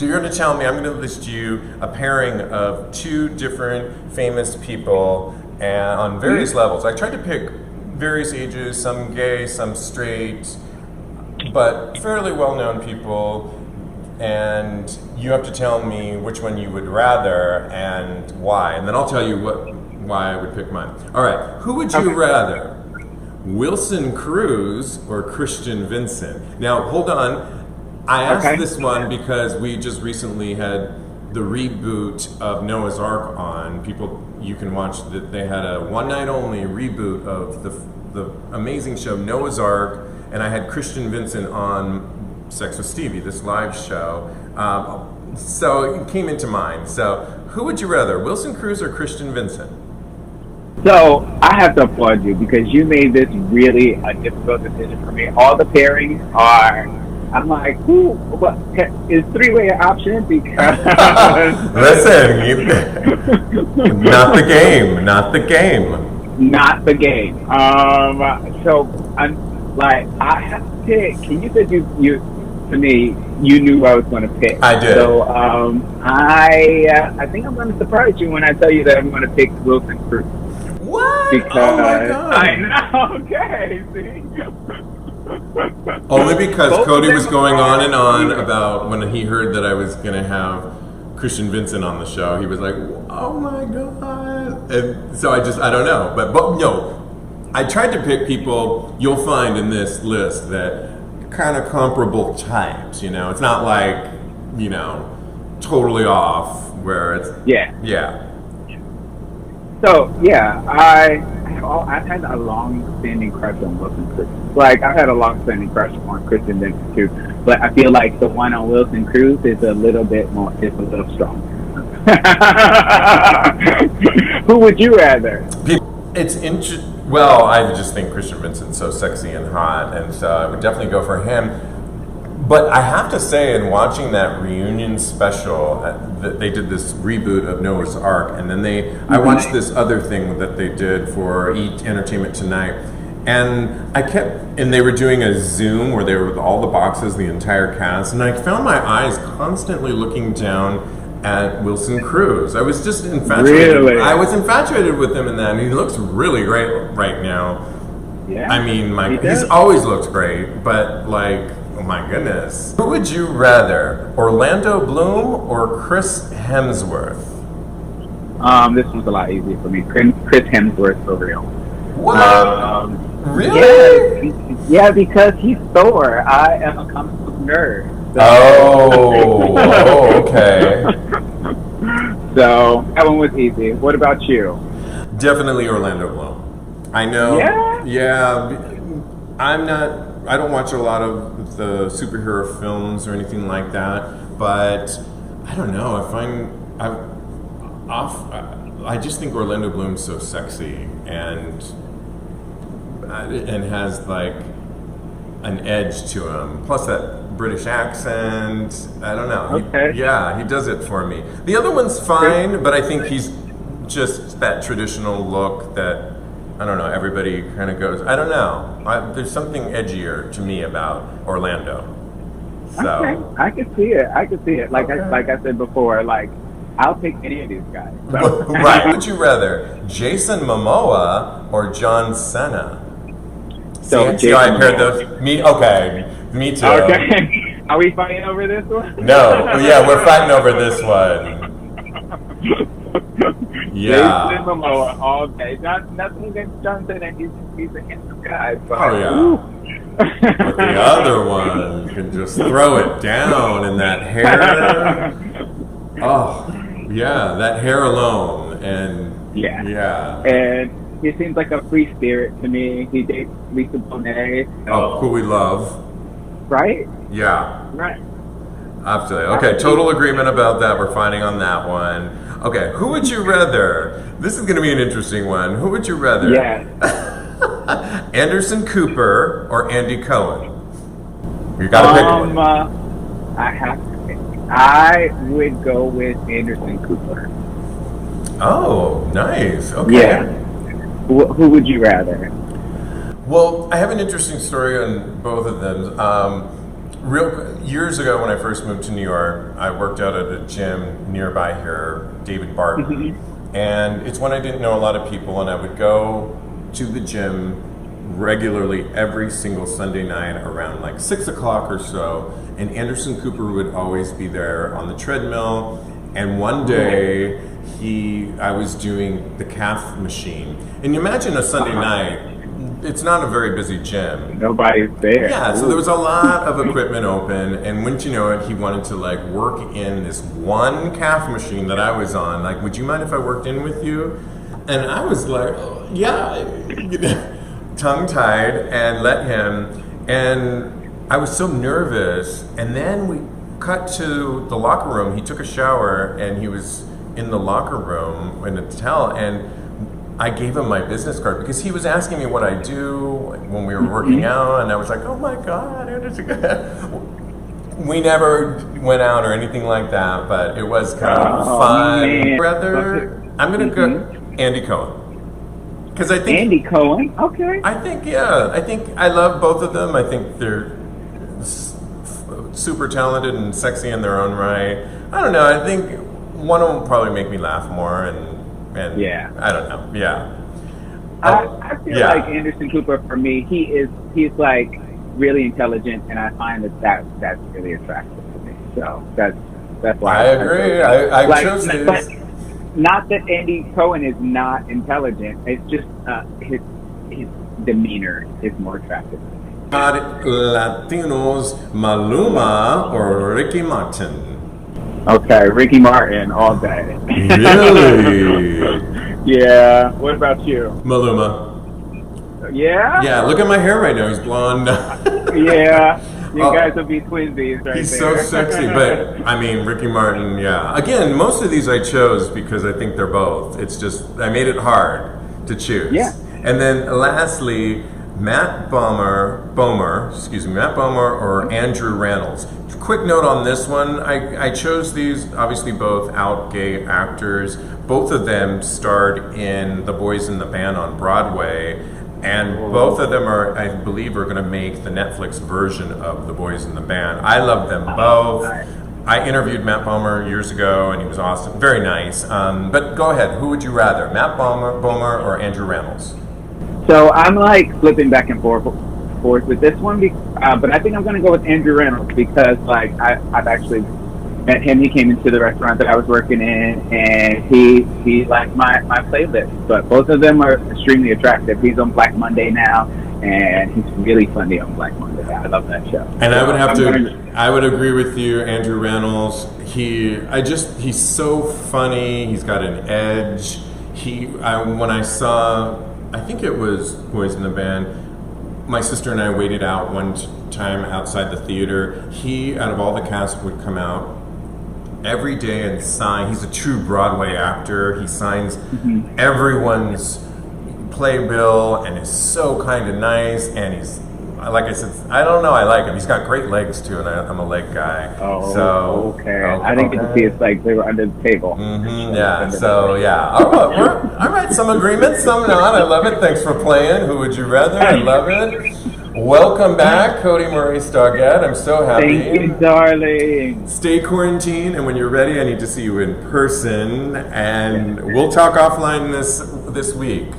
So you're going to tell me, I'm going to list you a pairing of two different famous people and on various levels. I tried to pick various ages, some gay, some straight, but fairly well-known people. And you have to tell me which one you would rather and why. And then I'll tell you why I would pick mine. All right, who would you rather? Wilson Cruz or Christian Vincent? Now, hold on. I asked this one because we just recently had the reboot of Noah's Ark on. People, you can watch that. They had a one-night-only reboot of the amazing show Noah's Ark, and I had Christian Vincent on Sex with Stevie, this live show. So it came into mind. So who would you rather, Wilson Cruz or Christian Vincent? So I have to applaud you because you made this really a difficult decision for me. All the pairings are, I'm like, who? What is three-way an option? Because listen, not the game, not the game, not the game. So I'm like, I have to pick. You said you to me, you knew I was going to pick. I did. So I think I'm going to surprise you when I tell you that I'm going to pick Wilson Cruz. What? Because oh my God. I know. Okay. See. Only because Kodi was going on and on about when he heard that I was going to have Christian Vincent on the show. He was like, "Oh my God!" And so I don't know. But no, I tried to pick people you'll find in this list that kind of comparable types. You know, it's not like totally off where it's yeah. So yeah, I've had a long-standing crush on Wilson Cruz. Like I've had a long-standing crush on Christian Vincent too, but I feel like the one on Wilson Cruz is a little bit more, it's a little stronger. Who would you rather? It's interesting. Well, I just think Christian Vincent's so sexy and hot, and so I would definitely go for him. But I have to say, in watching that reunion special, they did this reboot of Noah's Ark, and then I watched this other thing that they did for Eat Entertainment Tonight, and they were doing a Zoom where they were with all the boxes, the entire cast, and I found my eyes constantly looking down at Wilson Cruz. I was just infatuated. Really? I was infatuated with him in that, and he looks really great right now. Yeah. I mean, he's always looked great, but like, oh my goodness. Who would you rather, Orlando Bloom or Chris Hemsworth? This was a lot easier for me. Chris Hemsworth for real. What? Really? Yeah, because he's Thor. I am a comic book nerd. So. Oh, okay. So that one was easy. What about you? Definitely Orlando Bloom. I know. Yeah. I don't watch a lot of the superhero films or anything like that, but I don't know. I just think Orlando Bloom's so sexy and has like an edge to him. Plus that British accent. I don't know. Okay. He does it for me. The other one's fine, but I think he's just that traditional look that, I don't know, everybody kind of goes, I don't know. There's something edgier to me about Orlando. So. Okay, I can see it. Like I said before, like, I'll pick any of these guys. So. Right. Would you rather Jason Momoa or John Cena? See how I paired those? Me too. Okay. Are we fighting over this one? No. Yeah, we're fighting over this one. Yeah. Jason Momoa all day. Nothing against John Cena. He's a handsome guy. But, oh yeah. But the other one can just throw it down, and that hair. Oh, yeah, that hair alone, and yeah. And he seems like a free spirit to me. He dates Lisa Bonet. So. Who we love. Right? Yeah. Right. Absolutely. Okay, total agreement about that. We're fighting on that one. Okay, who would you rather? This is going to be an interesting one. Who would you rather? Yeah. Anderson Cooper or Andy Cohen? You got to pick one. I have to pick. I would go with Anderson Cooper. Oh, nice. Okay. Yeah. Who would you rather? Well, I have an interesting story on both of them. Years ago, when I first moved to New York, I worked out at a gym nearby here, David Barton, and it's when I didn't know a lot of people, and I would go to the gym regularly every single Sunday night around like 6 o'clock or so, and Anderson Cooper would always be there on the treadmill. And one day, I was doing the calf machine, and you imagine a Sunday night. It's not a very busy gym. Nobody's there. Yeah, so there was a lot of equipment open, and wouldn't you know it, he wanted to like work in this one calf machine that I was on. Like, would you mind if I worked in with you? And I was like, oh, yeah, tongue-tied, and let him. And I was so nervous. And then we cut to the locker room. He took a shower, and he was in the locker room in the hotel, and I gave him my business card because he was asking me what I do when we were working out, and I was like, oh my God, we never went out or anything like that, but it was kind of fun. Man. I'm going to go Andy Cohen. Because I think Andy Cohen, okay. I think I love both of them. I think they're super talented and sexy in their own right. I don't know, I think one of them will probably make me laugh more, and yeah, I don't know. Yeah, I feel like Anderson Cooper, for me, he's like really intelligent, and I find that's really attractive to me. So that's why I agree. I chose his. But not that Andy Cohen is not intelligent. It's just his demeanor is more attractive. Latinos, Maluma or Ricky Martin? Okay, Ricky Martin all day. Really? Yeah. What about you? Maluma. Yeah? Yeah, look at my hair right now. He's blonde. Yeah. You guys will be twinsies right he's there. So sexy. But, I mean, Ricky Martin, yeah. Again, most of these I chose because I think they're both. It's just, I made it hard to choose. Yeah. And then lastly, Matt Bomer or Andrew Rannells. Quick note on this one, I chose these, obviously both out gay actors. Both of them starred in The Boys in the Band on Broadway, and both of them are, I believe, are going to make the Netflix version of The Boys in the Band. I love them both. I interviewed Matt Bomer years ago, and he was awesome, very nice. But go ahead, who would you rather, Matt Bomer or Andrew Rannells? So I'm like flipping back and forth with this one, but I think I'm going to go with Andrew Rannells because like I've actually met him. He came into the restaurant that I was working in, and he liked my playlist. But both of them are extremely attractive. He's on Black Monday now, and he's really funny on Black Monday. I love that show. And I would agree with you, Andrew Rannells. He's so funny. He's got an edge. When I saw, I think it was Boys in the Band, my sister and I waited out one time outside the theater. He, out of all the cast, would come out every day and sign. He's a true Broadway actor. He signs everyone's playbill and is so kind of nice. And he's, like I said, I don't know, I like him. He's got great legs too, and I'm a leg guy. Oh, so, okay. I didn't get to see his legs. They were under the table. Yeah, so yeah. All right, some agreement, some not. I love it. Thanks for playing. Who would you rather? I love it. Welcome back, Kodi Maurice-Doggett. I'm so happy. Thank you, darling. Stay quarantined, and when you're ready, I need to see you in person, and we'll talk offline this week.